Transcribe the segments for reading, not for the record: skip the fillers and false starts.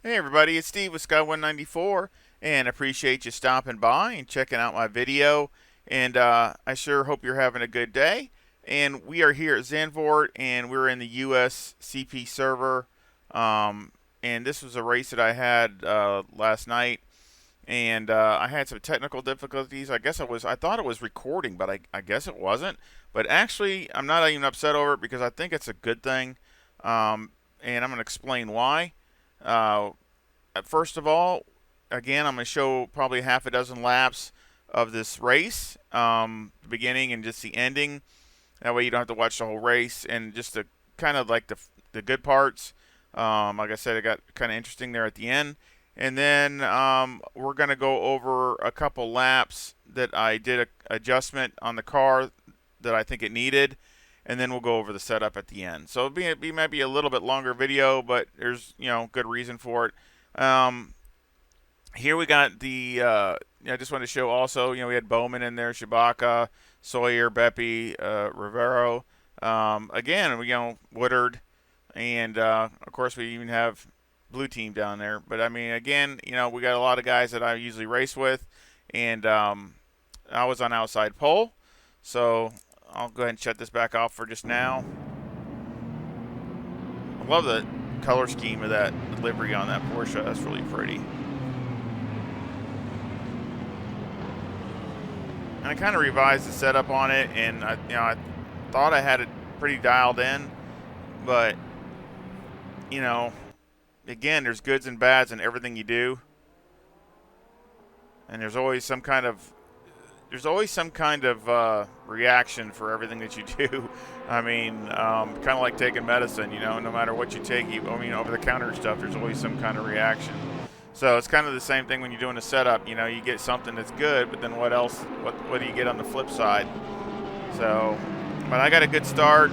Hey everybody, it's Steve with Sky 194, and appreciate you stopping by and checking out my video. And I sure hope you're having a good day. And we are here at Zandvoort, and we're in the US CP server. Um, and this was a race that I had last night, and I had some technical difficulties. I thought it was recording, but I guess it wasn't. But actually, I'm not even upset over it because I think it's a good thing. And I'm going to explain why. Uh, First of all, again, I'm going to show probably half a dozen laps of this race, the beginning and just the ending. That way you don't have to watch the whole race, and just the kind of like the good parts. Like I said, it got kind of interesting there at the end. And then we're going to go over a couple laps that I did a adjustment on the car that I think it needed, and then we'll go over the setup at the end. So it'll be maybe a little bit longer video, but there's good reason for it. Um, Here we got the. I just wanted to show also. We had Bowman in there, Shabaka, Sawyer, Beppe, Rivero. Again, Woodard, and of course we even have blue team down there. But I mean, again, we got a lot of guys that I usually race with, and I was on outside pole, so I'll go ahead and shut this back off for just now. I love the color scheme of that livery on that Porsche. That's really pretty. And I kind of revised the setup on it, and I thought I had it pretty dialed in, but again, there's goods and bads in everything you do, and there's always some kind of reaction for everything that you do. I mean, kind of like taking medicine. No matter what you take, over the counter stuff, there's always some kind of reaction. So it's kind of the same thing when you're doing a setup. You get something that's good, but then what else? What do you get on the flip side? So, but I got a good start.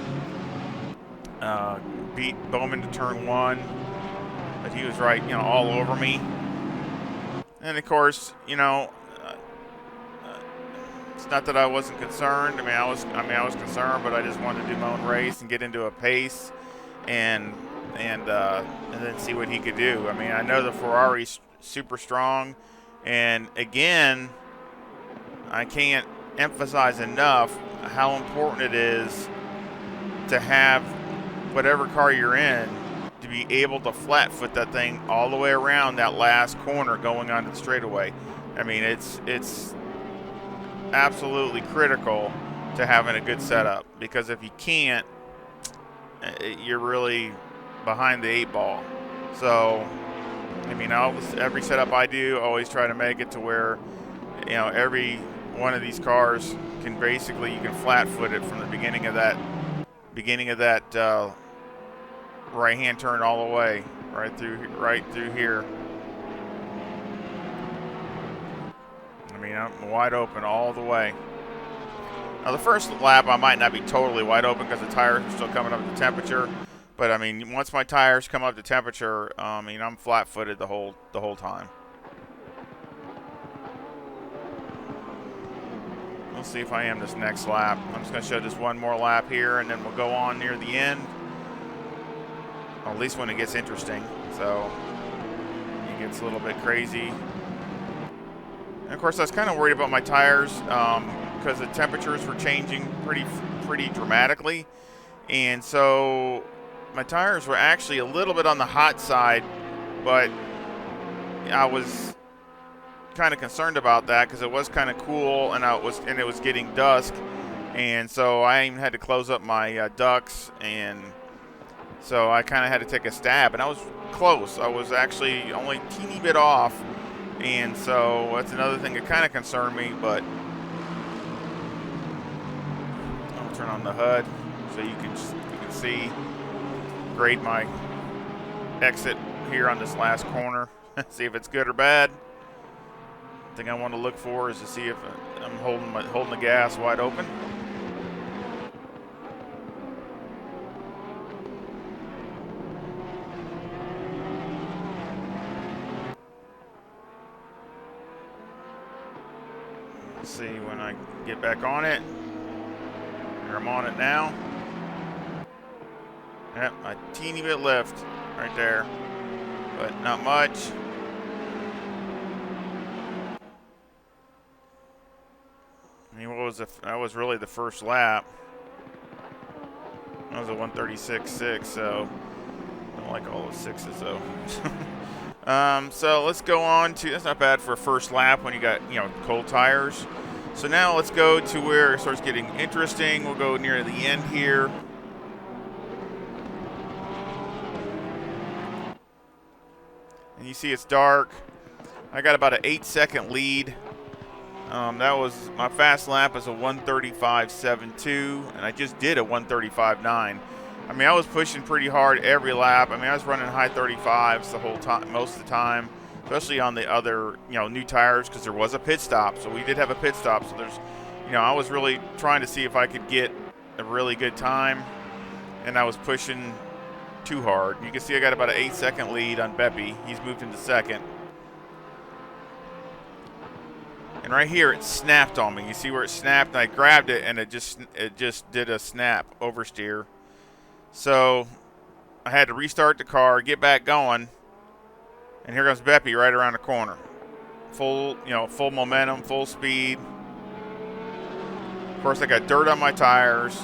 Beat Bowman to turn one, but he was right, all over me. And of course, it's not that I wasn't concerned. I was concerned, but I just wanted to do my own race and get into a pace, and and then see what he could do. I mean, I know the Ferrari's super strong, and again, I can't emphasize enough how important it is to have whatever car you're in to be able to flat foot that thing all the way around that last corner going onto the straightaway. I mean, it's absolutely critical to having a good setup, because if you can't, you're really behind the eight ball. So, I mean, every setup I do, I always try to make it to where, every one of these cars you can flat foot it from the beginning of that right hand turn all the way right through here. I mean, I'm wide open all the way. Now, the first lap, I might not be totally wide open because the tires are still coming up to temperature. But I mean, once my tires come up to temperature, I'm flat-footed the whole time. We'll see if I am this next lap. I'm just going to show this one more lap here, and then we'll go on near the end. Or at least when it gets interesting. So it gets a little bit crazy. And of course, I was kind of worried about my tires because the temperatures were changing pretty dramatically, and so my tires were actually a little bit on the hot side, but I was kind of concerned about that because it was kind of cool, and it was getting dusk, and so I even had to close up my ducts, and so I kind of had to take a stab, and I was close. I was actually only a teeny bit off. And so that's another thing that kind of concerned me, but I'll turn on the HUD so you can see, grade my exit here on this last corner, see if it's good or bad. The thing I want to look for is to see if I'm holding the gas wide open. See when I get back on it. Here, I'm on it now. Yep, a teeny bit lift right there. but not much. I mean, that was really the first lap. That was a 136.6, so I don't like all those sixes though. So let's go on to, that's not bad for a first lap when you got, cold tires. So now let's go to where it starts getting interesting. We'll go near the end here. And you see it's dark. I got about an 8-second lead. That was my fast lap is a 135.72, and I just did a 135.9. I mean, I was pushing pretty hard every lap. I mean, I was running high 35s the whole time, most of the time, especially on the other, new tires, because there was a pit stop. So we did have a pit stop. So there's, I was really trying to see if I could get a really good time, and I was pushing too hard. You can see I got about an 8-second lead on Beppe. He's moved into second. And right here, it snapped on me. You see where it snapped? And I grabbed it, and it just did a snap oversteer. So I had to restart the car, get back going, and here comes Beppe right around the corner. Full momentum, full speed. Of course, I got dirt on my tires.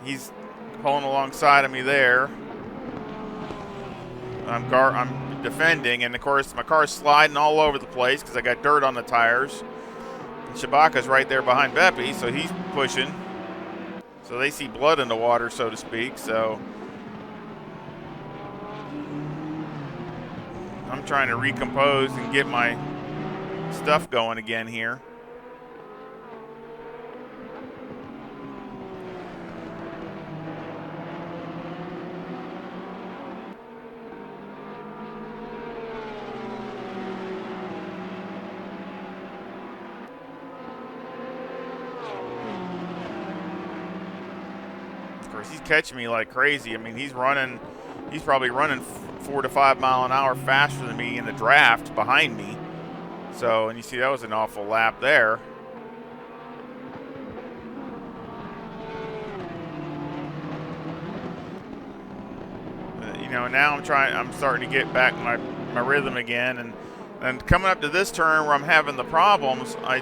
He's pulling alongside of me there. I'm defending, and of course my car's sliding all over the place because I got dirt on the tires. And Shabaka's right there behind Beppe, so he's pushing. So they see blood in the water, so to speak. So I'm trying to recompose and get my stuff going again here. He's catching me like crazy. I mean, he's probably running 4 to 5 mile an hour faster than me in the draft behind me. So, and you see that was an awful lap there. Now I'm starting to get back my rhythm again, and coming up to this turn where I'm having the problems, I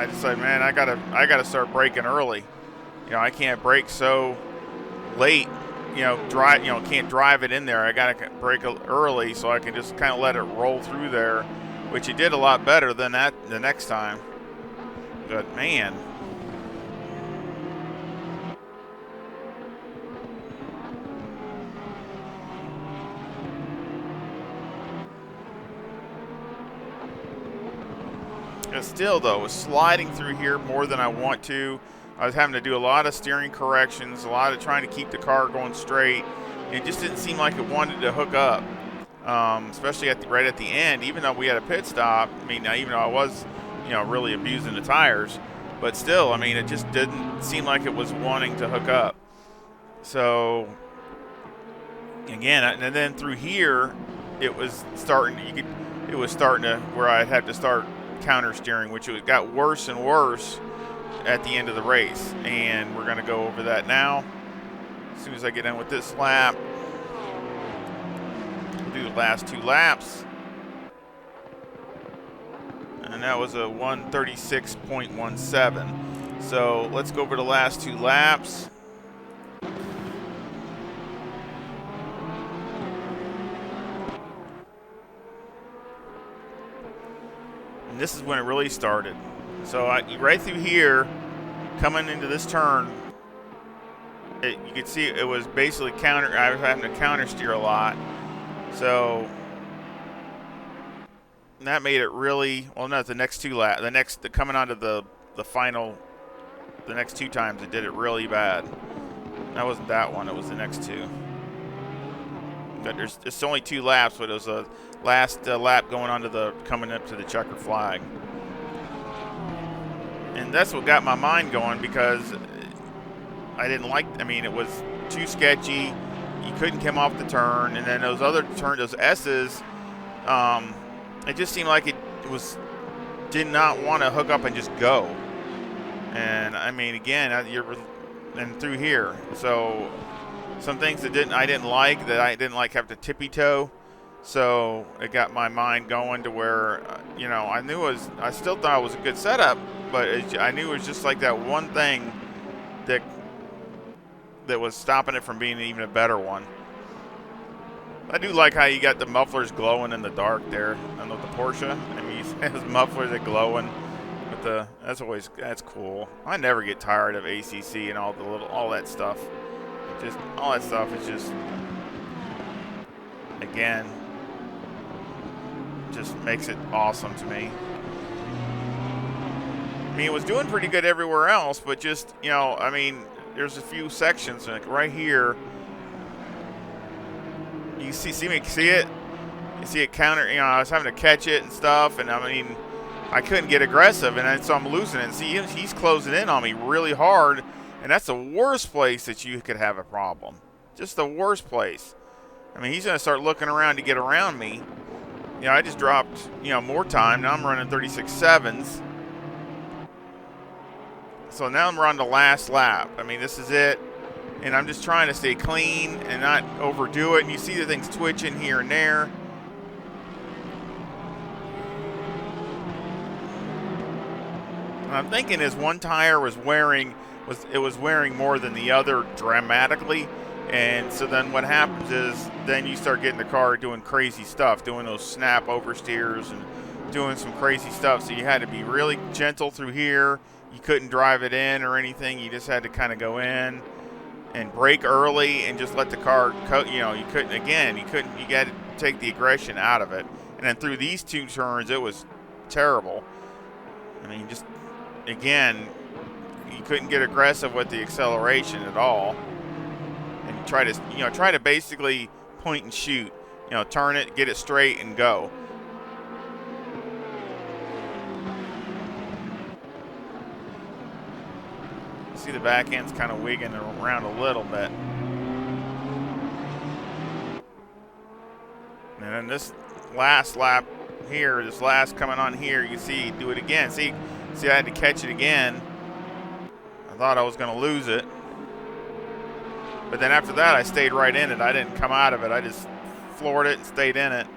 decided, man, I gotta start braking early. I can't brake so late, can't drive it in there. I got to brake early so I can just kind of let it roll through there, which it did a lot better than that the next time. But, man. And still, though, it was sliding through here more than I want to. I was having to do a lot of steering corrections, a lot of trying to keep the car going straight. It just didn't seem like it wanted to hook up, especially right at the end. Even though we had a pit stop, I mean, even though I was, really abusing the tires, but still, I mean, it just didn't seem like it was wanting to hook up. So, again, and then through here, it was starting to where I'd have to start counter steering, which it got worse and worse at the end of the race, and we're going to go over that now. As soon as I get in with this lap, we'll do the last 2 laps, and that was a 136.17. So let's go over the last 2 laps. And this is when it really started. So right through here, coming into this turn, you could see it was basically I was having to counter steer a lot. So that made it really, well, no, the next 2 laps, coming onto the final, the next 2 times it did it really bad. That wasn't that one, it was the next 2. But it's only 2 laps, but it was a last lap coming up to the checker flag. And that's what got my mind going, because I didn't it was too sketchy. You couldn't come off the turn. And then those S's, it just seemed like it did not want to hook up and just go. And I mean, again, and through here. So some things that I didn't like have to tippy toe. So it got my mind going to where, I still thought it was a good setup, but I knew it was just like that one thing that was stopping it from being even a better one. I do like how you got the mufflers glowing in the dark there on the Porsche. I mean, his mufflers are glowing. But that's cool. I never get tired of ACC and all that stuff. All that stuff is just, again, just makes it awesome to me. I mean, it was doing pretty good everywhere else, but just, there's a few sections, like right here. You see it? You see it counter, I was having to catch it and stuff, and I couldn't get aggressive, and so I'm losing it. And see, he's closing in on me really hard, and that's the worst place that you could have a problem. Just the worst place. I mean, he's going to start looking around to get around me. I just dropped, more time. Now I'm running 36.7s. So now we're on the last lap. I mean, this is it. And I'm just trying to stay clean and not overdo it. And you see the things twitching here and there. And I'm thinking his one tire was wearing more than the other dramatically. And so then what happens is then you start getting the car doing crazy stuff, doing those snap oversteers and doing some crazy stuff. So you had to be really gentle through here. You couldn't drive it in or anything. You just had to kind of go in and brake early and just let the car, you got to take the aggression out of it. And then through these two turns, it was terrible. I mean, just, again, you couldn't get aggressive with the acceleration at all. And try to basically point and shoot. Turn it, get it straight, and go. See the back end's kind of wigging around a little bit. And then this last lap here, this last coming on here, you see, do it again. See, I had to catch it again. I thought I was going to lose it. But then after that, I stayed right in it. I didn't come out of it. I just floored it and stayed in it.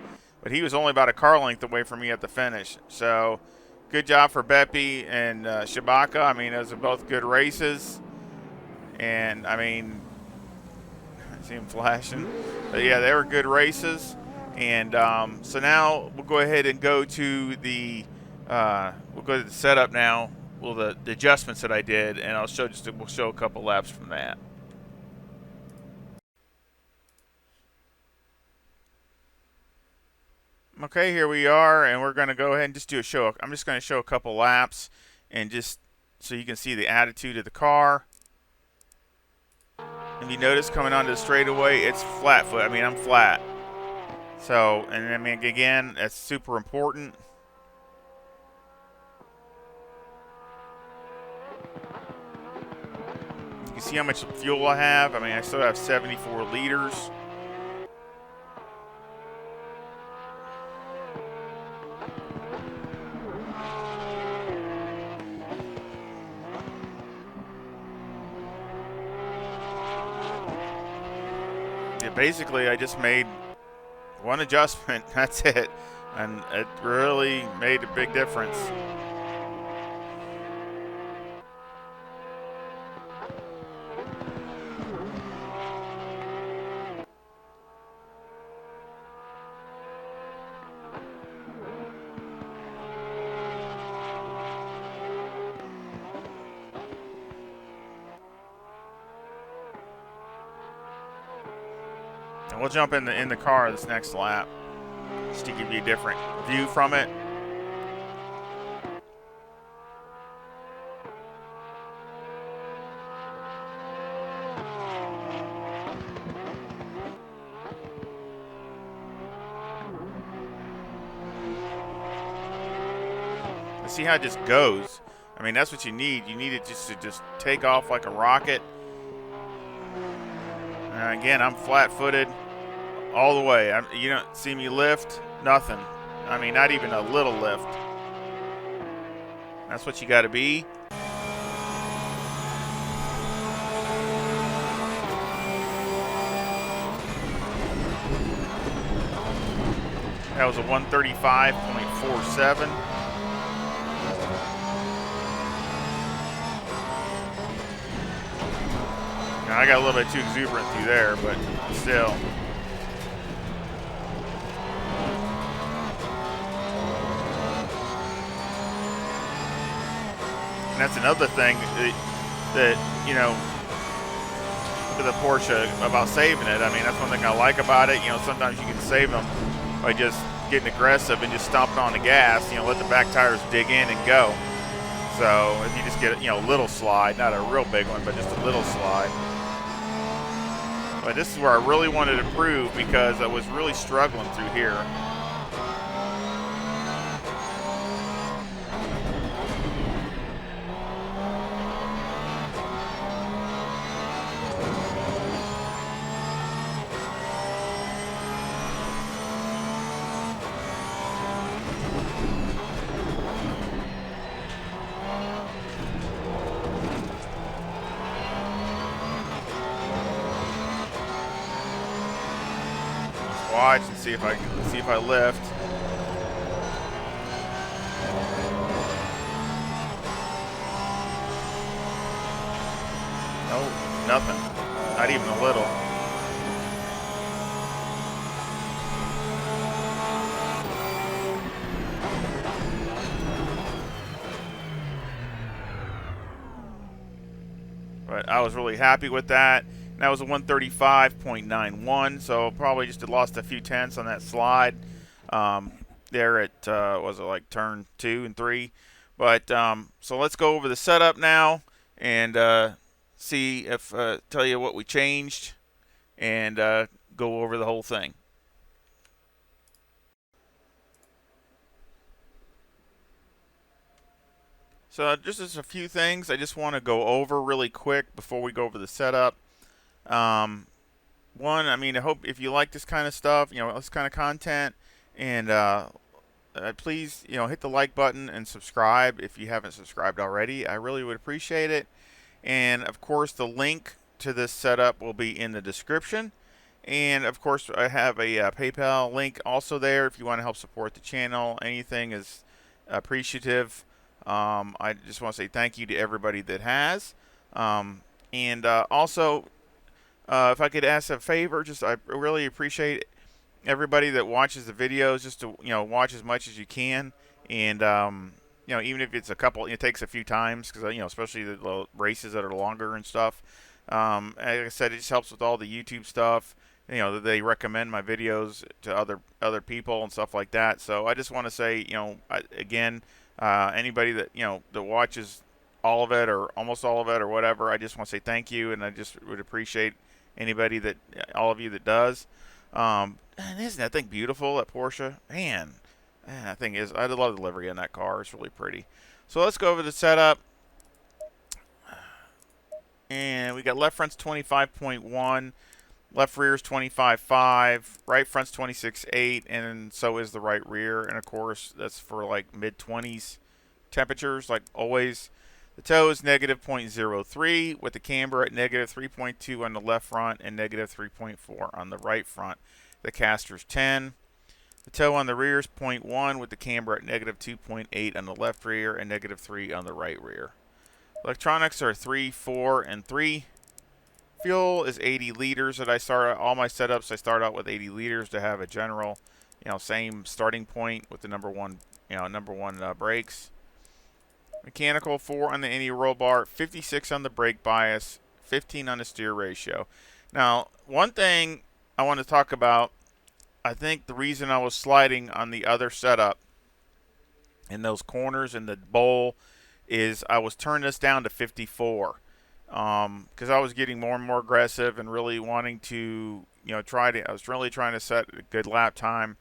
But he was only about a car length away from me at the finish. So good job for Beppe and Shabaka. I mean, those are both good races. And, I see him flashing. But, yeah, they were good races. And so now we'll go ahead and go to the setup now. Well, the adjustments that I did. And we'll show a couple laps from that. Okay, here we are, and we're going to go ahead and just do a show. I'm just going to show a couple laps, and just so you can see the attitude of the car. And you notice coming onto the straightaway, it's flat foot. I'm flat. So, and again, that's super important. You see how much fuel I have? I still have 74 liters. Basically, I just made one adjustment. That's it. And it really made a big difference. And we'll jump in the car this next lap just to give you a different view from it. See how it just goes. That's what you need. You need it just to take off like a rocket. And again, I'm flat-footed all the way. You don't see me lift, nothing. Not even a little lift. That's what you got to be. That was a 135.47. Now, I got a little bit too exuberant through there, but still. And that's another thing that you know, with the Porsche about saving it. I mean, that's one thing I like about it. You know, sometimes you can save them by just getting aggressive and just stomping on the gas. You know, let the back tires dig in and go. So if you just get, you know, a little slide, not a real big one, but just a little slide. But this is where I really wanted to improve because I was really struggling through here. Watch and see if I lift. No, nothing. Not even a little. But I was really happy with that. And that was a 135.91, so probably just lost a few tenths on that slide there at, was it like turn 2 and 3? But so let's go over the setup now and see if, tell you what we changed and go over the whole thing. So just a few things I just want to go over really quick before we go over the setup. One, I mean, I hope if you like this kind of stuff, you know, this kind of content, and please, you know, hit the like button and subscribe if you haven't subscribed already. I really would appreciate it. And of course, the link to this setup will be in the description. And of course, I have a PayPal link also there if you want to help support the channel. Anything is appreciative. I just want to say thank you to everybody that has. And also, if I could ask a favor, I really appreciate everybody that watches the videos, just to, you know, watch as much as you can. And, you know, even if it's a couple, it takes a few times because, you know, especially the races that are longer and stuff. Like I said, it just helps with all the YouTube stuff. You know, they recommend my videos to other people and stuff like that. So I just want to say, you know, again, anybody that, you know, that watches all of it or almost all of it or whatever, I just want to say thank you, and I just would appreciate anybody that, all of you that does. And isn't that thing beautiful, that Porsche? Man, that thing is, I love the livery in that car. It's really pretty. So let's go over the setup. And we got left front's 25.1, left rear's 25.5, right front's 26.8, and so is the right rear. And of course, that's for like mid-20s temperatures, like always. The toe is negative 0.03 with the camber at negative 3.2 on the left front and negative 3.4 on the right front. The caster's 10. The toe on the rear is 0.1 with the camber at negative 2.8 on the left rear and negative 3 on the right rear. Electronics are 3, 4, and 3. Fuel is 80 liters that I start out. All my setups, I start out with 80 liters to have a general, you know, same starting point with the number one brakes. Mechanical 4 on the any roll bar, 56 on the brake bias, 15 on the steer ratio. Now, one thing I want to talk about, I think the reason I was sliding on the other setup in those corners in the bowl is I was turning this down to 54 because I was getting more and more aggressive and really wanting to, you know, I was really trying to set a good lap time.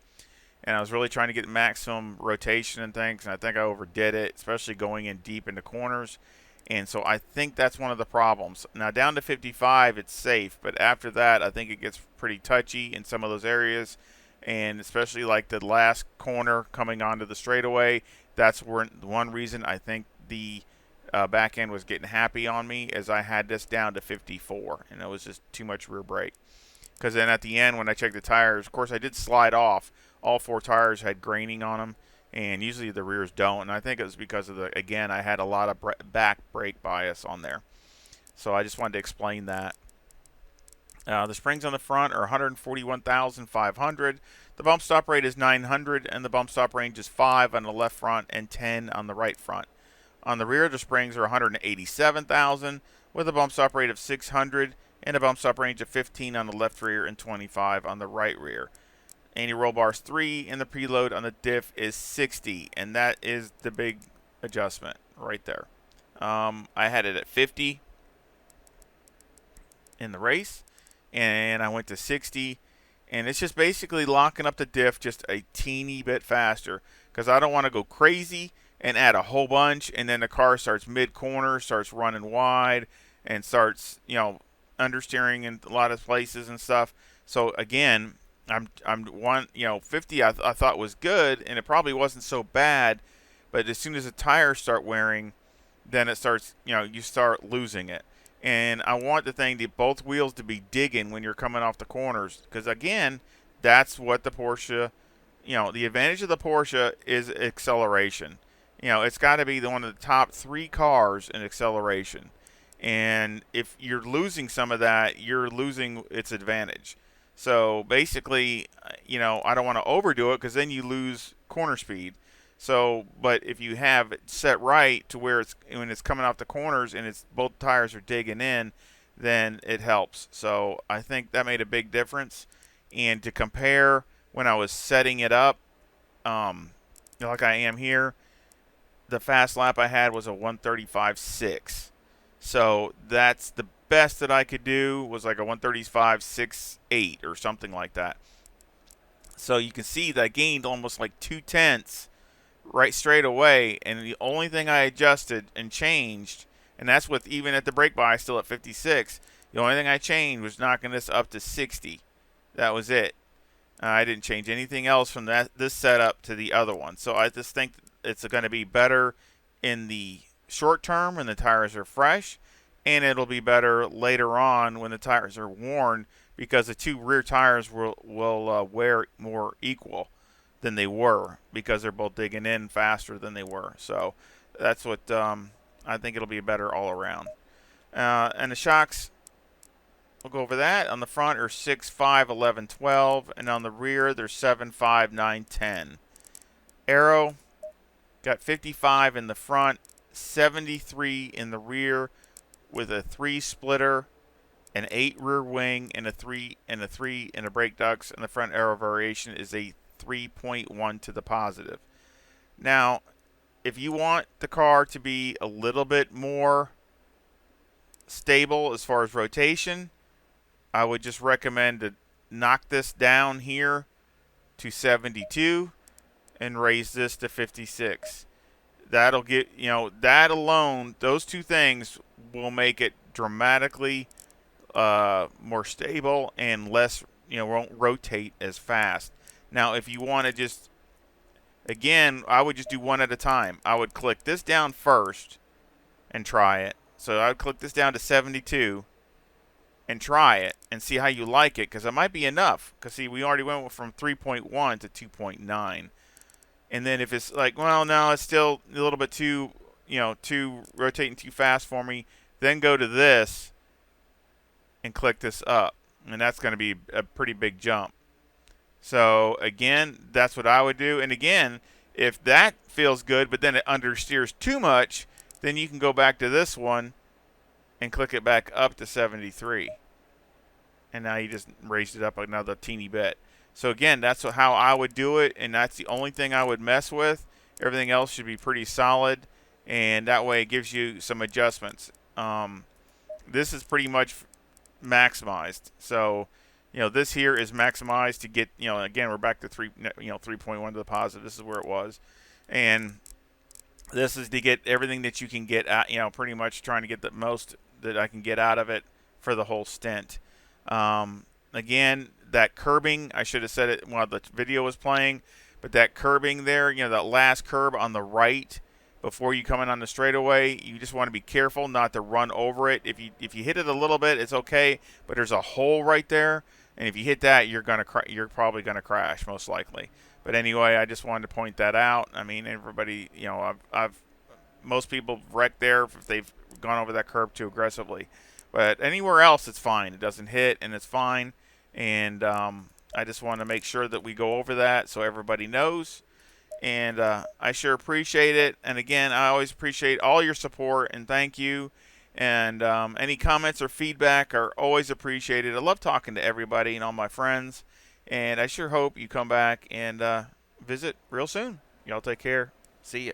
And I was really trying to get maximum rotation and things, and I think I overdid it, especially going in deep into corners. And so I think that's one of the problems. Now, down to 55, it's safe, but after that, I think it gets pretty touchy in some of those areas, and especially like the last corner coming onto the straightaway. That's one reason I think the back end was getting happy on me, as I had this down to 54, and it was just too much rear brake. Because then at the end, when I checked the tires, of course, I did slide off all 4 tires had graining on them, and usually the rears don't. And I think it was because of again, I had a lot of back brake bias on there. So I just wanted to explain that. The springs on the front are 141,500. The bump stop rate is 900, and the bump stop range is 5 on the left front and 10 on the right front. On the rear, the springs are 187,000 with a bump stop rate of 600 and a bump stop range of 15 on the left rear and 25 on the right rear. Anti-roll bars 3, and the preload on the diff is 60, and that is the big adjustment right there. I had it at 50 in the race, and I went to 60, and it's just basically locking up the diff just a teeny bit faster, because I don't want to go crazy and add a whole bunch, and then the car starts mid-corner, starts running wide, and starts, understeering in a lot of places and stuff. So again, I'm 50 I thought was good, and it probably wasn't so bad, but as soon as the tires start wearing, then it starts, you start losing it. And I want the thing to both wheels to be digging when you're coming off the corners, because again, that's what the Porsche, the advantage of the Porsche is acceleration. It's got to be one of the top 3 cars in acceleration. And if you're losing some of that, you're losing its advantage. So basically, I don't want to overdo it because then you lose corner speed. So, but if you have it set right to where when it's coming off the corners and both tires are digging in, then it helps. So I think that made a big difference. And to compare when I was setting it up, like I am here, the fast lap I had was a 135.6. So that's the best that I could do, was like a 135.68 or something like that. So you can see that I gained almost like 2/10 right straight away, and the only thing I adjusted and changed, and that's with even at the brake bias still at 56, the only thing I changed was knocking this up to 60. That was it. I didn't change anything else from this setup to the other one. So I just think it's going to be better in the short term when the tires are fresh, and it'll be better later on when the tires are worn, because the 2 rear tires will wear more equal than they were, because they're both digging in faster than they were. So that's what I think it'll be better all around. And the shocks, we'll go over that. On the front are 6, 5, 11, 12, and on the rear they're 7, 5, 9, 10. Aero got 55 in the front, 73 in the rear, with a 3 splitter, an 8 rear wing, and a 3 and a brake ducts, and the front aero variation is a 3.1 to the positive. Now, if you want the car to be a little bit more stable as far as rotation, I would just recommend to knock this down here to 72 and raise this to 56. That'll get, that alone, those 2 things will make it dramatically more stable and less, won't rotate as fast. Now, if you want to just, again, I would just do one at a time. I would click this down first and try it. So I would click this down to 72 and try it and see how you like it, because it might be enough. Because, see, we already went from 3.1 to 2.9. And then if it's like, well, no, it's still a little bit too rotating too fast for me, then go to this and click this up. And that's going to be a pretty big jump. So, again, that's what I would do. And, again, if that feels good, but then it understeers too much, then you can go back to this one and click it back up to 73. And now you just raised it up another teeny bit. So, again, that's how I would do it, and that's the only thing I would mess with. Everything else should be pretty solid, and that way it gives you some adjustments. This is pretty much maximized. So, this here is maximized to get, again, we're back to 3.1 to the positive. This is where it was. And this is to get everything that you can get out, pretty much trying to get the most that I can get out of it for the whole stint. Again, that curbing, I should have said it while the video was playing, but that curbing there, that last curb on the right before you come in on the straightaway, you just want to be careful not to run over it. If you hit it a little bit, it's okay, but there's a hole right there, and if you hit that, you're probably gonna crash most likely. But anyway, I just wanted to point that out. I mean, everybody, I've most people wreck there if they've gone over that curb too aggressively. But anywhere else, it's fine. It doesn't hit, and it's fine. And I just want to make sure that we go over that so everybody knows. And I sure appreciate it. And again, I always appreciate all your support, and thank you. And any comments or feedback are always appreciated. I love talking to everybody and all my friends. And I sure hope you come back and visit real soon. Y'all take care. See ya.